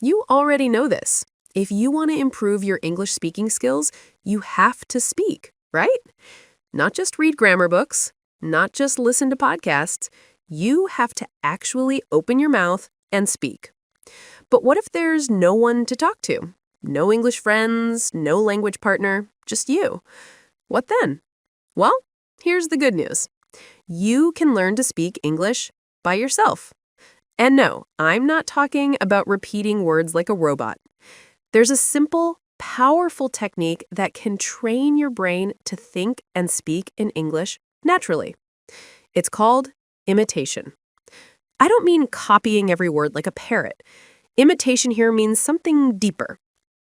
You already know this. If you want to improve your English speaking skills, you have to speak, right? Not just read grammar books, not just listen to podcasts. You have to actually open your mouth and speak. But what if there's no one to talk to? No English friends, no language partner, just you. What then? Well, here's the good news. You can learn to speak English by yourself. And no, I'm not talking about repeating words like a robot. There's a simple, powerful technique that can train your brain to think and speak in English naturally. It's called imitation. I don't mean copying every word like a parrot. Imitation here means something deeper.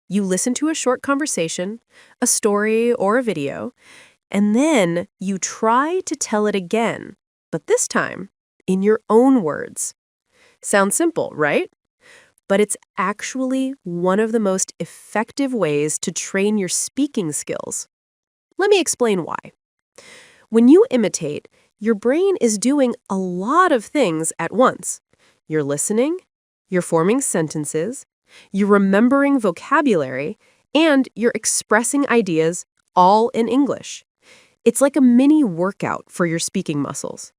You listen to a short conversation, a story, or a video, and then you try to tell it again, but this time in your own words. Sounds simple, right? But it's actually one of the most effective ways to train your speaking skills. Let me explain why. When you imitate, your brain is doing a lot of things at once. You're listening, you're forming sentences, you're remembering vocabulary, and you're expressing ideas all in English. It's like a mini workout for your speaking muscles.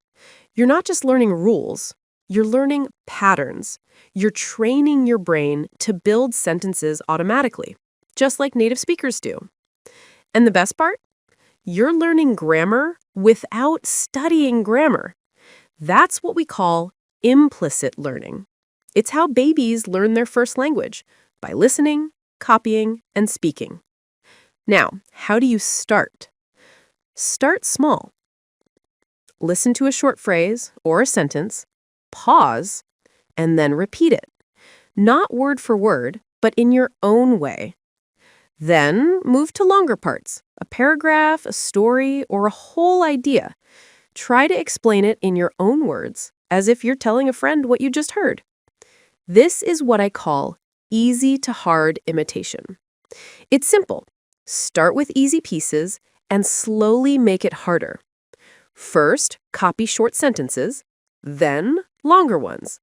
You're not just learning rules. You're learning patterns. You're training your brain to build sentences automatically, just like native speakers do. And the best part? You're learning grammar without studying grammar. That's what we call implicit learning. It's how babies learn their first language, by listening, copying, and speaking. Now, how do you start? Start small. Listen to a short phrase or a sentence, pause, and then repeat it. Not word for word, but in your own way. Then move to longer parts, a paragraph, a story, or a whole idea. Try to explain it in your own words, as if you're telling a friend what you just heard. This is what I call easy to hard imitation. It's simple. Start with easy pieces and slowly make it harder. First, copy short sentences, then longer ones.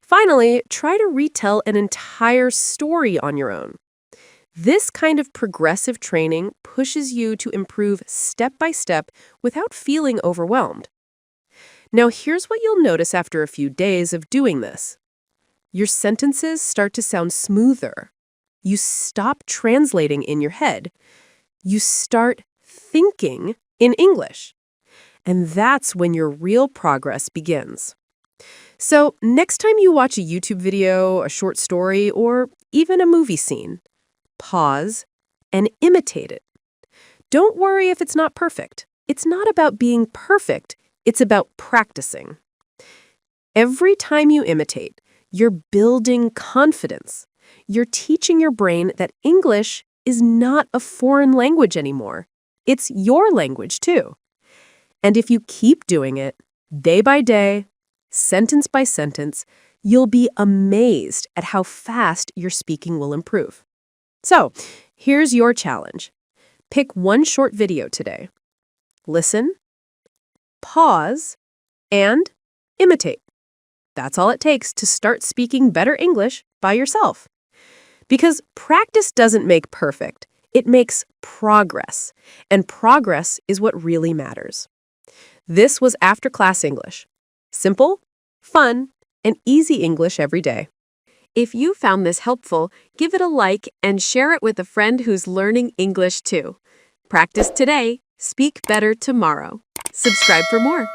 Finally, try to retell an entire story on your own. This kind of progressive training pushes you to improve step by step without feeling overwhelmed. Now, here's what you'll notice after a few days of doing this. Your sentences start to sound smoother. You stop translating in your head. You start thinking in English. And that's when your real progress begins. So next time you watch a YouTube video, a short story, or even a movie scene, pause and imitate it. Don't worry if it's not perfect. It's not about being perfect. It's about practicing. Every time you imitate, you're building confidence. You're teaching your brain that English is not a foreign language anymore. It's your language too. And if you keep doing it, day by day, sentence by sentence, you'll be amazed at how fast your speaking will improve. So, here's your challenge. Pick one short video today. Listen, pause, and imitate. That's all it takes to start speaking better English by yourself. Because practice doesn't make perfect. It makes progress. And progress is what really matters. This was After Class English. Simple, fun, and easy English every day. If you found this helpful, give it a like and share it with a friend who's learning English too. Practice today, speak better tomorrow. Subscribe for more.